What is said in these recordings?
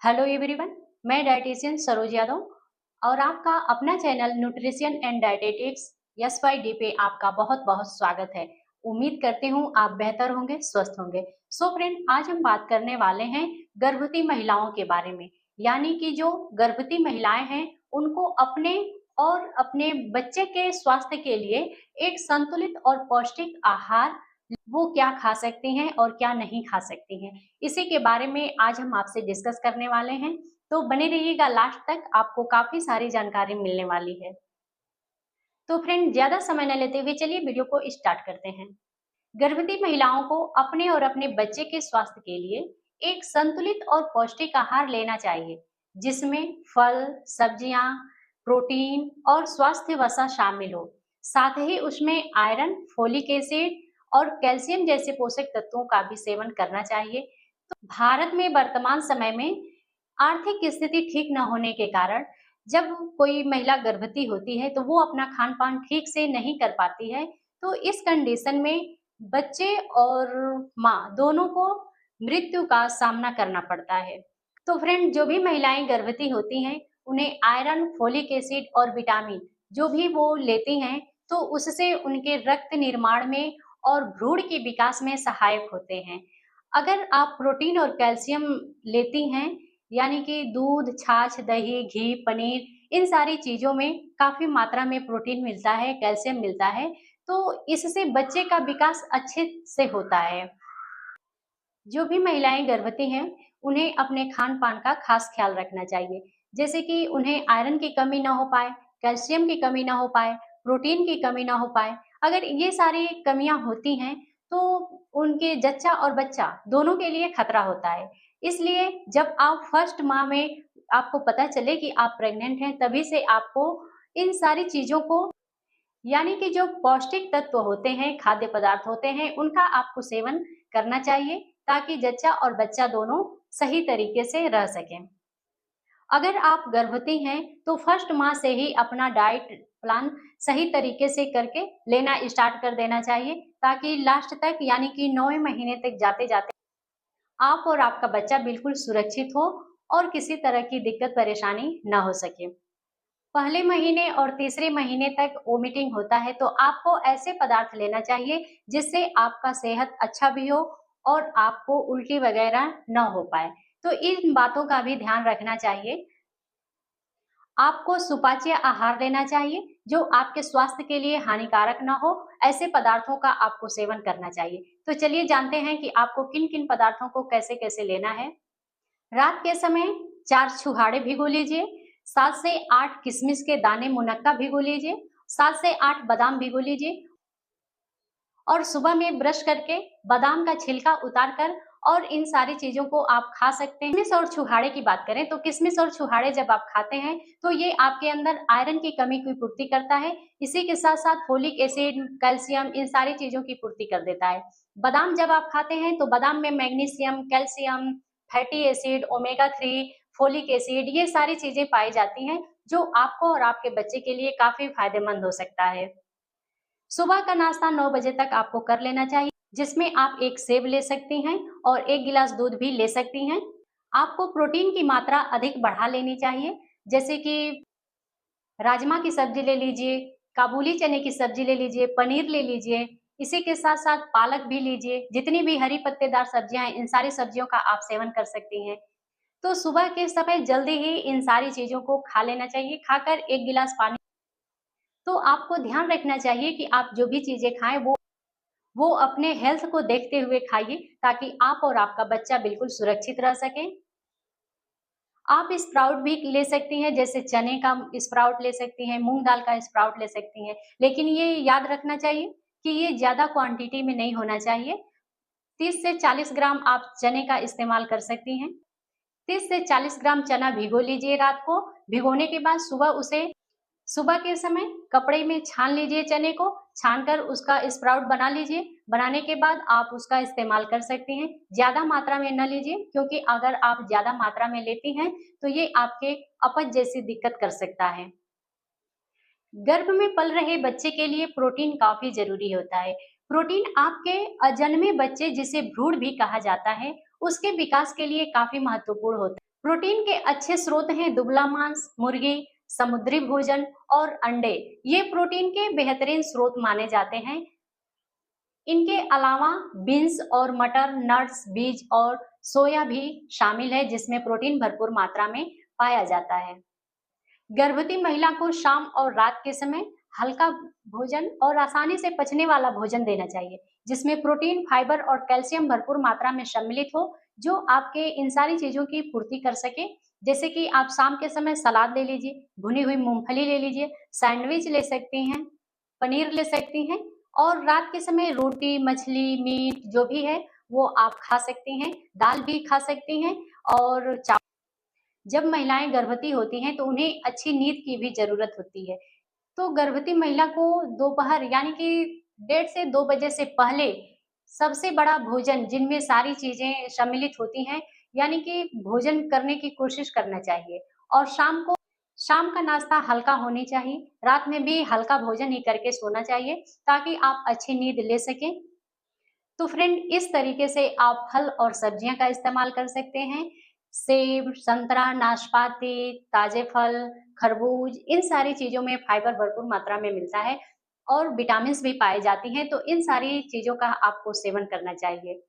Hello everyone, मैं dietitian Saroj Yadav और आपका अपना channel nutrition and dietetics SYD पे आपका बहुत बहुत स्वागत है। उम्मीद करती हूँ आप बेहतर होंगे, स्वस्थ होंगे। सो फ्रेंड, आज हम बात करने वाले हैं गर्भवती महिलाओं के बारे में। यानी कि जो गर्भवती महिलाएं हैं उनको अपने और अपने बच्चे के स्वास्थ्य के लिए एक संतुलित और पौष्टिक आहार वो क्या खा सकती हैं और क्या नहीं खा सकती हैं, इसी के बारे में आज हम आपसे डिस्कस करने वाले हैं। तो बने रहिएगा लास्ट तक, आपको काफी सारी जानकारी मिलने वाली है। तो फ्रेंड, ज्यादा समय न लेते हुए चलिए वीडियो को स्टार्ट करते हैं। गर्भवती महिलाओं को अपने और अपने बच्चे के स्वास्थ्य के लिए एक संतुलित और पौष्टिक आहार लेना चाहिए, जिसमें फल, सब्जियां, प्रोटीन और स्वास्थ्य वसा शामिल हो। साथ ही उसमें आयरन, फोलिक एसिड और कैल्शियम जैसे पोषक तत्वों का भी सेवन करना चाहिए। तो भारत में वर्तमान समय में आर्थिक स्थिति ठीक न होने के कारण जब कोई महिला गर्भवती होती है तो वो अपना खान पान ठीक से नहीं कर पाती है। तो इस कंडीशन में बच्चे और माँ दोनों को मृत्यु का सामना करना पड़ता है। तो फ्रेंड, जो भी महिलाएं गर्भवती होती हैं उन्हें आयरन, फोलिक एसिड और विटामिन जो भी वो लेती हैं तो उससे उनके रक्त निर्माण में और भ्रूण के विकास में सहायक होते हैं। अगर आप प्रोटीन और कैल्शियम लेती हैं, यानी कि दूध, छाछ, दही, घी, पनीर, इन सारी चीजों में काफी मात्रा में प्रोटीन मिलता है, कैल्शियम मिलता है, तो इससे बच्चे का विकास अच्छे से होता है। जो भी महिलाएं गर्भवती हैं उन्हें अपने खान पान का खास ख्याल रखना चाहिए, जैसे कि उन्हें आयरन की कमी ना हो पाए, कैल्शियम की कमी ना हो पाए, प्रोटीन की कमी ना हो पाए। अगर ये सारी कमियां होती हैं तो उनके जच्चा और बच्चा दोनों के लिए खतरा होता है। इसलिए जब आप फर्स्ट माह में आपको पता चले कि आप प्रेग्नेंट हैं, तभी से आपको इन सारी चीजों को, यानी कि जो पौष्टिक तत्व होते हैं, खाद्य पदार्थ होते हैं, उनका आपको सेवन करना चाहिए ताकि जच्चा और बच्चा दोनों सही तरीके से रह सकें। अगर आप गर्भवती हैं तो फर्स्ट माह से ही अपना डाइट प्लान सही तरीके से करके लेना स्टार्ट कर देना चाहिए, ताकि लास्ट तक, यानी कि 9वें महीने तक जाते जाते आप और आपका बच्चा बिल्कुल सुरक्षित हो और किसी तरह की दिक्कत परेशानी ना हो सके। पहले महीने और तीसरे महीने तक वोमिटिंग होता है तो आपको ऐसे पदार्थ लेना चाहिए जिससे आपका सेहत अच्छा भी हो और आपको उल्टी वगैरह न हो पाए। तो इन बातों का भी ध्यान रखना चाहिए। आपको सुपाच्य आहार लेना चाहिए जो आपके स्वास्थ्य के लिए हानिकारक ना हो। ऐसे पदार्थों का आपको सेवन करना चाहिए। तो चलिए जानते हैं कि आपको किन किन पदार्थों को कैसे कैसे लेना है। रात के समय 4 छुहाड़े भिगो लीजिए, 7 से 8 किशमिश के दाने मुनक्का भिगो लीजिए, 7 से 8 बादाम भिगो लीजिए और सुबह में ब्रश करके बादाम का छिलका उतार कर और इन सारी चीजों को आप खा सकते हैं। किशमिश और छुहाड़े की बात करें तो किशमिश और छुहाड़े जब आप खाते हैं तो ये आपके अंदर आयरन की कमी की पूर्ति करता है। इसी के साथ साथ फोलिक एसिड, कैल्शियम, इन सारी चीजों की पूर्ति कर देता है। बादाम जब आप खाते हैं तो बादाम में magnesium, calcium, fatty acid, omega 3, folic acid, ये सारी चीजें पाई जाती हैं जो आपको और आपके बच्चे के लिए काफी फायदेमंद हो सकता है। सुबह का नाश्ता 9 बजे तक आपको कर लेना चाहिए, जिसमें आप एक सेब ले सकती हैं और 1 गिलास दूध भी ले सकती हैं। आपको प्रोटीन की मात्रा अधिक बढ़ा लेनी चाहिए, जैसे कि राजमा की सब्जी ले लीजिए, काबुली चने की सब्जी ले लीजिए, पनीर ले लीजिए। इसी के साथ साथ पालक भी लीजिए। जितनी भी हरी पत्तेदार सब्जियां हैं, इन सारी सब्जियों का आप सेवन कर सकती हैं। तो सुबह के समय जल्दी ही इन सारी चीजों को खा लेना चाहिए। खाकर 1 गिलास पानी। तो आपको ध्यान रखना चाहिए कि आप जो भी चीजें खाएं वो अपने हेल्थ को देखते हुए खाइए, ताकि आप और आपका बच्चा बिल्कुल सुरक्षित रह सके। आप स्प्राउट भी ले सकती हैं, जैसे चने का स्प्राउट ले सकती हैं, मूंग दाल का स्प्राउट ले सकती हैं, लेकिन ये याद रखना चाहिए कि ये ज्यादा क्वांटिटी में नहीं होना चाहिए। 30 से 40 ग्राम आप चने का इस्तेमाल कर सकती हैं। 30 से 40 ग्राम चना भिगो लीजिए रात को। भिगोने के बाद सुबह के समय कपड़े में छान लीजिए चने को। छानकर उसका स्प्राउट बना लीजिए। बनाने के बाद आप उसका इस्तेमाल कर सकती हैं। ज्यादा मात्रा में न लीजिए, क्योंकि अगर आप ज्यादा मात्रा में लेती हैं तो ये आपके अपच जैसी दिक्कत कर सकता है। गर्भ में पल रहे बच्चे के लिए प्रोटीन काफी जरूरी होता है। प्रोटीन आपके अजन्मे बच्चे, जिसे भ्रूण भी कहा जाता है, उसके विकास के लिए काफी महत्वपूर्ण होता है। प्रोटीन के अच्छे स्रोत हैं दुबला मांस, मुर्गी, समुद्री भोजन और अंडे। ये प्रोटीन के बेहतरीन स्रोत माने जाते हैं। इनके अलावा बीन्स और मटर, नट्स, बीज और सोया भी शामिल है जिसमें प्रोटीन भरपूर मात्रा में पाया जाता है। गर्भवती महिला को शाम और रात के समय हल्का भोजन और आसानी से पचने वाला भोजन देना चाहिए जिसमें प्रोटीन, फाइबर और कैल्शियम भरपूर मात्रा में सम्मिलित हो, जो आपके इन सारी चीजों की पूर्ति कर सके। जैसे कि आप शाम के समय सलाद ले लीजिए, भुनी हुई मूंगफली ले लीजिए, सैंडविच ले सकती हैं, पनीर ले सकती हैं और रात के समय रोटी, मछली, मीट जो भी है वो आप खा सकती हैं, दाल भी खा सकती हैं और जब महिलाएं गर्भवती होती हैं तो उन्हें अच्छी नींद की भी जरूरत होती है। तो गर्भवती महिला को दोपहर यानी कि 1:30 से 2 बजे से पहले सबसे बड़ा भोजन जिनमें सारी चीजें सम्मिलित होती हैं, यानी कि भोजन करने की कोशिश करना चाहिए और शाम का नाश्ता हल्का होनी चाहिए। रात में भी हल्का भोजन ही करके सोना चाहिए ताकि आप अच्छी नींद ले सकें। तो फ्रेंड, इस तरीके से आप फल और सब्जियां का इस्तेमाल कर सकते हैं। सेब, संतरा, नाशपाती, ताजे फल, खरबूज, इन सारी चीजों में फाइबर भरपूर मात्रा में मिलता है और विटामिन्स भी पाए जाती हैं, तो इन सारी चीजों का आपको सेवन करना चाहिए।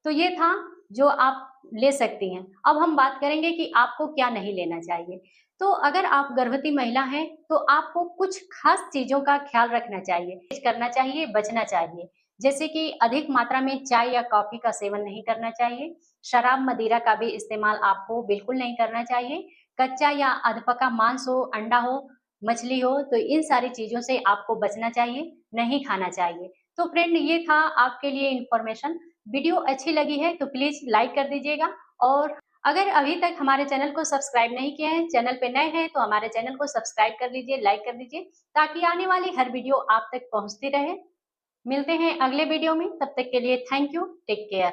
तो ये था जो आप ले सकती हैं। अब हम बात करेंगे कि आपको क्या नहीं लेना चाहिए। तो अगर आप गर्भवती महिला हैं, तो आपको कुछ खास चीज़ों का ख़्याल रखना चाहिए, करना चाहिए, बचना चाहिए। जैसे कि अधिक मात्रा में चाय या कॉफ़ी का सेवन नहीं करना चाहिए। शराब, मदिरा का भी इस्तेमाल आपको बिल्कुल नहीं करना चाहिए। कच्चा या अधपका मांस हो, अंडा हो, मछली हो, तो इन सारी चीज़ों से आपको बचना चाहिए, नहीं खाना चाहिए। तो फ्रेंड, ये था आपके लिए इन्फॉर्मेशन। वीडियो अच्छी लगी है तो प्लीज लाइक कर दीजिएगा और अगर अभी तक हमारे चैनल को सब्सक्राइब नहीं किया है, चैनल पे नए हैं तो हमारे चैनल को सब्सक्राइब कर लीजिए, लाइक कर दीजिए ताकि आने वाली हर वीडियो आप तक पहुंचती रहे। मिलते हैं अगले वीडियो में, तब तक के लिए थैंक यू, टेक केयर।